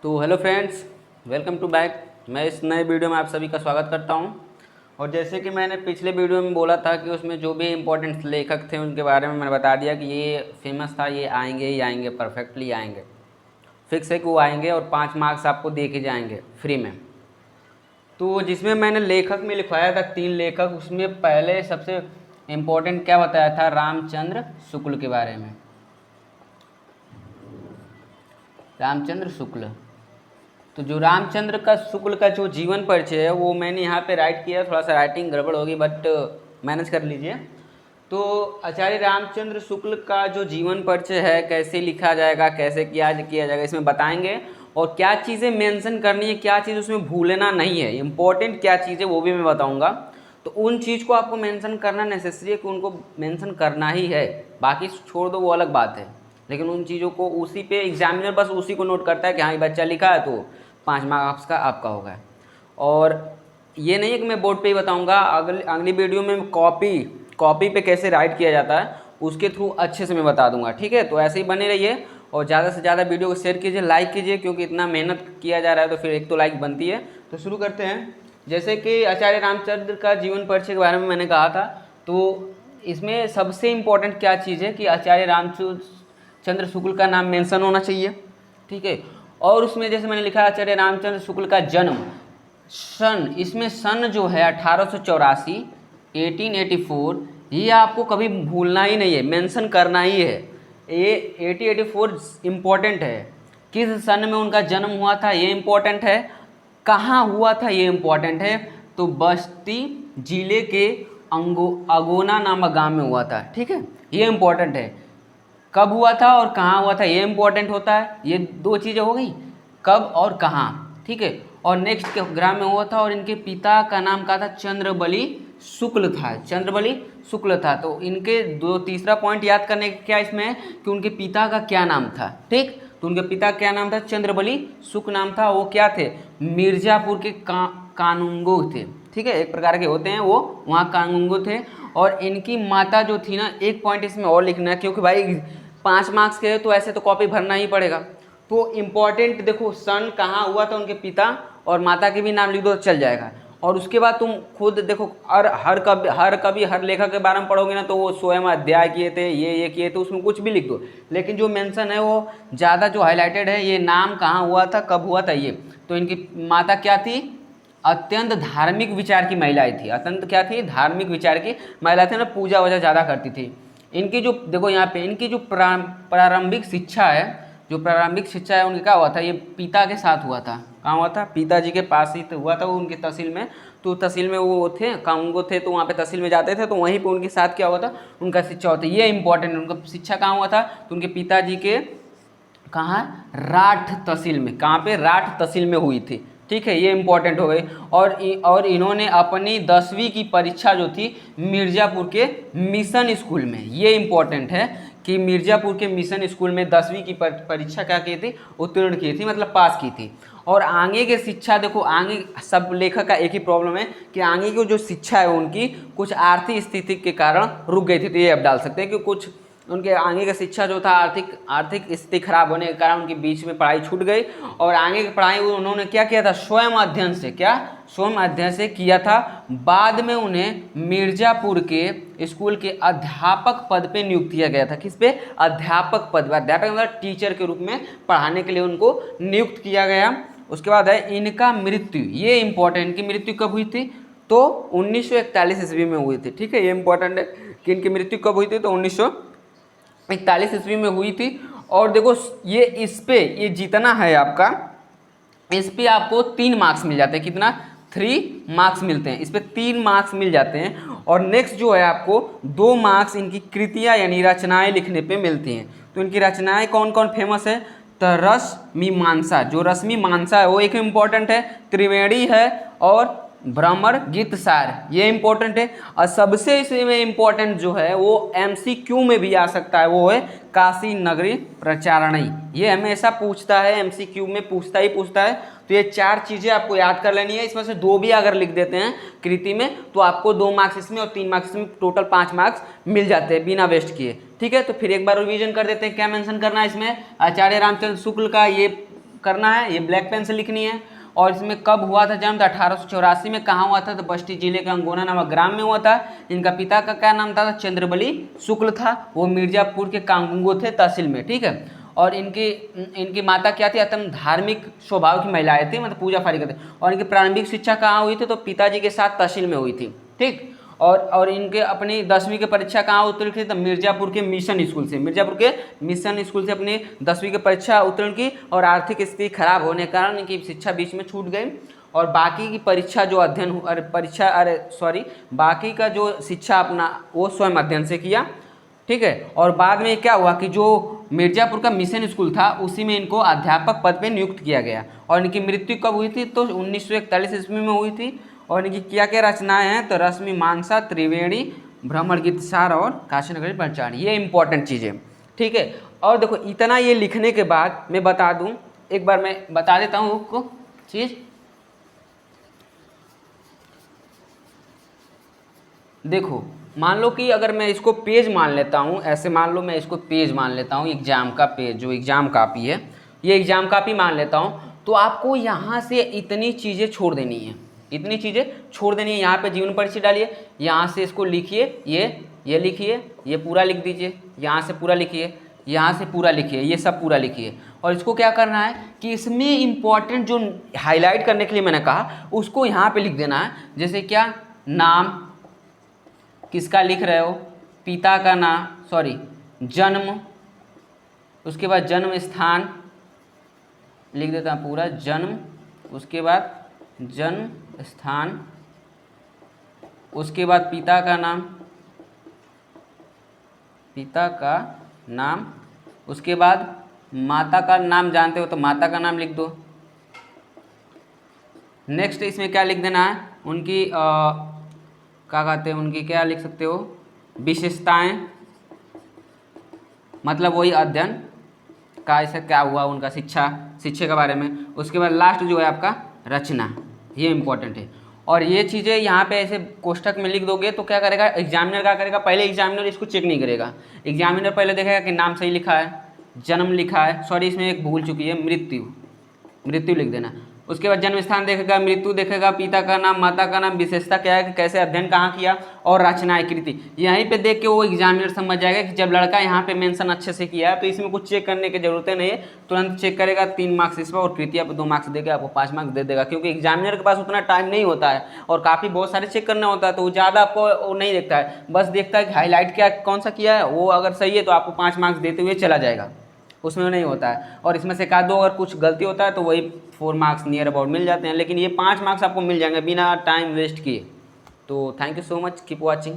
तो hello friends, welcome to back. मैं इस नए वीडियो में आप सभी का स्वागत करता हूं। और जैसे कि मैंने पिछले वीडियो में बोला था कि उसमें जो भी इम्पोर्टेंट लेखक थे उनके बारे में मैंने बता दिया कि ये फेमस था, ये आएंगे ही आएंगे, परफेक्टली आएंगे, फिक्स है कि वो आएंगे और 5 मार्क्स आपको दे के जाएंगे फ्री में। तो जिसमें मैंने लेखक में लिखवाया था 3 लेखक, उसमें पहले सबसे इम्पोर्टेंट क्या बताया था, रामचंद्र शुक्ल के बारे में। रामचंद्र शुक्ल, तो जो रामचंद्र का शुक्ल का जो जीवन परिचय है वो मैंने यहाँ पे राइट किया। थोड़ा सा राइटिंग गड़बड़ होगी बट मैनेज कर लीजिए। तो आचार्य रामचंद्र शुक्ल का जो जीवन परिचय है कैसे लिखा जाएगा, कैसे किया जाएगा, इसमें बताएंगे। और क्या चीज़ें मेंशन करनी है, क्या चीज़ उसमें भूलना नहीं है, इंपॉर्टेंट क्या चीज़ है वो भी मैं बताऊँगा। तो उन चीज़ को आपको मेंशन करना नेसेसरी है कि उनको मेंशन करना ही है, बाकी छोड़ दो वो अलग बात है। लेकिन उन चीज़ों को उसी पे एग्जामिनर बस उसी को नोट करता है कि हाँ ये बच्चा लिखा है तो 5 मार्क्स का आपका होगा। और ये नहीं है कि मैं बोर्ड पे ही बताऊंगा, अगली वीडियो में कॉपी पे कैसे राइट किया जाता है उसके थ्रू अच्छे से मैं बता दूंगा। ठीक है, तो ऐसे ही बने रहिए और ज़्यादा से ज़्यादा वीडियो को शेयर कीजिए, लाइक कीजिए, क्योंकि इतना मेहनत किया जा रहा है तो फिर एक तो लाइक बनती है। तो शुरू करते हैं। जैसे कि आचार्य रामचंद्र का जीवन परिचय के बारे में मैंने कहा था, तो इसमें सबसे इम्पोर्टेंट क्या चीज़ है कि आचार्य रामचंद्र शुक्ल का नाम मेंशन होना चाहिए। ठीक है, और उसमें जैसे मैंने लिखा आचार्य रामचंद्र शुक्ल का जन्म सन, इसमें सन जो है 1884 1884, ये आपको कभी भूलना ही नहीं है, मेंशन करना ही है। ये 1884 इम्पोर्टेंट है। किस सन में उनका जन्म हुआ था ये इम्पोर्टेंट है, कहाँ हुआ था ये इम्पोर्टेंट है। तो बस्ती जिले के अगोना नामक गांव में हुआ था। ठीक है, ये इम्पोर्टेंट है। कब हुआ था और कहाँ हुआ था ये इम्पोर्टेंट होता है। ये 2 चीज़ें हो गई, कब और कहाँ। ठीक है, और नेक्स्ट ग्राम में हुआ था और इनके पिता का नाम क्या था, चंद्रबली शुक्ल था। चंद्रबली शुक्ल था। तो इनके तीसरा पॉइंट याद करने का क्या इसमें है कि उनके पिता का क्या नाम था। ठीक, तो उनके पिता क्या नाम था, चंद्रबली शुक्ल नाम था। वो क्या थे, मिर्जापुर के कानूंगो थे। ठीक है, एक प्रकार के होते हैं वो, वहाँ कानूंगो थे। और इनकी माता जो थी ना, एक पॉइंट इसमें और लिखना है क्योंकि भाई 5 मार्क्स के तो ऐसे तो कॉपी भरना ही पड़ेगा। तो इम्पॉर्टेंट देखो, सन कहाँ हुआ था, उनके पिता और माता के भी नाम लिख दो तो चल जाएगा। और उसके बाद तुम खुद देखो, और हर लेखक के बारे में पढ़ोगे ना तो वो स्वयं अध्याय किए थे, ये किए थे, उसमें कुछ भी लिख दो। लेकिन जो मेंशन है वो ज़्यादा जो हाईलाइटेड है, ये नाम कहाँ हुआ था, कब हुआ था ये। तो इनकी माता क्या थी, अत्यंत धार्मिक विचार की महिलाएं थी। अत्यंत क्या थी, धार्मिक विचार की महिला थी ना, पूजा वूजा ज़्यादा करती थी। इनकी जो देखो यहाँ पे इनकी जो प्रारंभिक शिक्षा है, जो प्रारंभिक शिक्षा है उनकी क्या हुआ था, ये पिता के साथ हुआ था। कहाँ हुआ था, पिताजी के पास ही तो हुआ था, वो उनकी तहसील में। तो तहसील में वो थे, कांगो थे, तो वहाँ पे तहसील में जाते थे, तो वहीं पे उनके साथ क्या हुआ था, उनका शिक्षा होता है। ये इंपॉर्टेंट है, उनका शिक्षा कहाँ हुआ था, तो उनके पिताजी के कहाँ, राठ तहसील में। कहाँ पे, राठ तहसील में हुई थी। ठीक है, ये इंपॉर्टेंट हो गई। और इन्होंने अपनी 10वीं की परीक्षा जो थी मिर्ज़ापुर के मिशन स्कूल में, ये इंपॉर्टेंट है कि मिर्ज़ापुर के मिशन स्कूल में 10वीं की परीक्षा क्या की थी, उत्तीर्ण की थी, मतलब पास की थी। और आगे की शिक्षा देखो, आगे सब लेखक का एक ही प्रॉब्लम है कि आगे की जो शिक्षा है उनकी कुछ आर्थिक स्थिति के कारण रुक गई थी। तो ये आप डाल सकते हैं कि कुछ उनके आगे का शिक्षा जो था आर्थिक स्थिति खराब होने के कारण उनके बीच में पढ़ाई छूट गई। और आगे की पढ़ाई उन्होंने क्या किया था, स्वयं अध्ययन से किया था। बाद में उन्हें मिर्ज़ापुर के स्कूल के अध्यापक पद पे नियुक्त किया गया था। किस पे, अध्यापक पद, अध्यापक मतलब टीचर के रूप में पढ़ाने के लिए उनको नियुक्त किया गया। उसके बाद है इनका मृत्यु, ये इंपॉर्टेंट, इनकी मृत्यु कब हुई थी, तो 1941 ईस्वी में हुई थी। ठीक है, ये इंपॉर्टेंट है कि इनकी मृत्यु कब हुई थी, तो 1941 ईस्वी में हुई थी। और देखो ये इस पे ये जितना है आपका, इस पे आपको 3 मार्क्स मिल जाते हैं। कितना, 3 मार्क्स मिलते हैं इस पे, 3 मार्क्स मिल जाते हैं। और नेक्स्ट जो है आपको 2 मार्क्स इनकी कृतियाँ यानी रचनाएं लिखने पे मिलती हैं। तो इनकी रचनाएं कौन कौन फेमस है, तो रस मीमांसा, जो रस मीमांसा है वो एक इम्पॉर्टेंट है, त्रिवेणी है, और भ्रमर गीत सार, ये इंपॉर्टेंट है। और सबसे इसमें इंपॉर्टेंट जो है वो एमसीक्यू में भी आ सकता है, वो है काशी नगरी प्रचारणी। ये हमेशा पूछता है, एमसीक्यू में पूछता है। तो ये 4 चीज़ें आपको याद कर लेनी है। इसमें से 2 भी अगर लिख देते हैं कृति में तो आपको 2 मार्क्स इसमें और 3 मार्क्स इसमें, टोटल 5 मार्क्स मिल जाते हैं बिना वेस्ट किए। ठीक है, तो फिर एक बार रिवीजन कर देते हैं क्या मेंशन करना है इसमें। आचार्य रामचंद्र शुक्ल का ये करना है, ये ब्लैक पेन से लिखनी है। और इसमें कब हुआ था जन्म, तो 1884 में। कहाँ हुआ था, तो बस्ती जिले के अंगोना नामक ग्राम में हुआ था। इनका पिता का क्या नाम था, चंद्रबली शुक्ल था। वो मिर्जापुर के कांगो थे तहसील में, ठीक है। और इनकी माता क्या थी, अत्यंत धार्मिक स्वभाव की महिलाएं थी, मतलब पूजा फारी करते। और इनकी प्रारंभिक शिक्षा कहाँ हुई थी, तो पिताजी के साथ तहसील में हुई थी, ठीक। और इनके अपनी 10वीं की परीक्षा कहाँ उत्तीर्ण की, तो मिर्जापुर के मिशन स्कूल से, मिर्जापुर के मिशन स्कूल से अपनी 10वीं की परीक्षा उत्तीर्ण की। और आर्थिक स्थिति खराब होने के कारण इनकी शिक्षा बीच में छूट गई। और बाकी की परीक्षा जो बाकी का जो शिक्षा अपना वो स्वयं अध्ययन से किया, ठीक है। और बाद में क्या हुआ कि जो मिर्जापुर का मिशन स्कूल था उसी में इनको अध्यापक पद पे नियुक्त किया गया। और इनकी मृत्यु कब हुई थी, तो 1941 ईस्वी में हुई थी। और इनकी क्या क्या रचनाएं हैं, तो रश्मि मानसा, त्रिवेणी, भ्रमण गीत सार और काशी नगरी पंचाणी, ये इंपॉर्टेंट चीज़ें, ठीक है। और देखो इतना ये लिखने के बाद मैं बता दूं, एक बार मैं बता देता हूँ आपको चीज़। देखो मान लो कि अगर मैं इसको पेज मान लेता हूँ, ऐसे मान लो मैं इसको पेज मान लेता हूँ, एग्जाम का पेज जो एग्जाम कापी है, ये एग्जाम कापी मान लेता हूँ। तो आपको यहाँ से इतनी चीज़ें छोड़ देनी है, इतनी चीज़ें छोड़ देनी है। यहाँ पे जीवन परिचय डालिए, यहाँ से इसको लिखिए, ये लिखिए, ये पूरा लिख दीजिए, यहाँ से पूरा लिखिए, यहाँ से पूरा लिखिए, ये सब पूरा लिखिए। और इसको क्या करना है कि इसमें इंपॉर्टेंट जो हाईलाइट करने के लिए मैंने कहा उसको यहाँ पे लिख देना है। जैसे क्या, नाम किसका लिख रहे हो, पिता का नाम, जन्म, उसके बाद जन्म स्थान लिख देता हूँ पूरा, जन्म, उसके बाद जन्म स्थान, उसके बाद पिता का नाम, उसके बाद माता का नाम जानते हो तो माता का नाम लिख दो। नेक्स्ट इसमें क्या लिख देना है, उनकी क्या कहते हैं, उनकी क्या लिख सकते हो, विशेषताएं, मतलब वही अध्ययन का ऐसा क्या हुआ उनका, शिक्षा के बारे में। उसके बाद लास्ट जो है आपका रचना, ये इंपॉर्टेंट है। और ये चीज़ें यहाँ पे ऐसे कोष्ठक में लिख दोगे तो क्या करेगा एग्जामिनर, क्या करेगा, पहले एग्जामिनर इसको चेक नहीं करेगा। एग्जामिनर पहले देखेगा कि नाम सही लिखा है, जन्म लिखा है, इसमें एक भूल चुकी है, मृत्यु लिख देना। उसके बाद जन्म स्थान देखेगा, मृत्यु देखेगा, पिता का नाम, माता का नाम, विशेषता क्या है कि कैसे अध्ययन कहाँ किया, और रचनाएं कृति। यहीं पे देख के वो एग्जामिनर समझ जाएगा कि जब लड़का यहाँ पे मेंशन अच्छे से किया है तो इसमें कुछ चेक करने की जरूरत नहीं है, तुरंत चेक करेगा, 3 मार्क्स इस पर और कृतिया पर 2 मार्क्स देकर आपको 5 मार्क्स दे देगा। क्योंकि एग्जामिनर के पास उतना टाइम नहीं होता है और काफ़ी बहुत सारे चेक करना होता है, तो वो ज़्यादा आपको वो नहीं देखता है, बस देखता है कि हाईलाइट क्या कौन सा किया है, वो अगर सही है तो आपको 5 मार्क्स देते हुए चला जाएगा, उसमें नहीं होता है। और इसमें से का दो अगर कुछ गलती होता है तो वही 4 मार्क्स नियर अबाउट मिल जाते हैं, लेकिन ये 5 मार्क्स आपको मिल जाएंगे बिना टाइम वेस्ट किए। तो thank you so much, keep watching.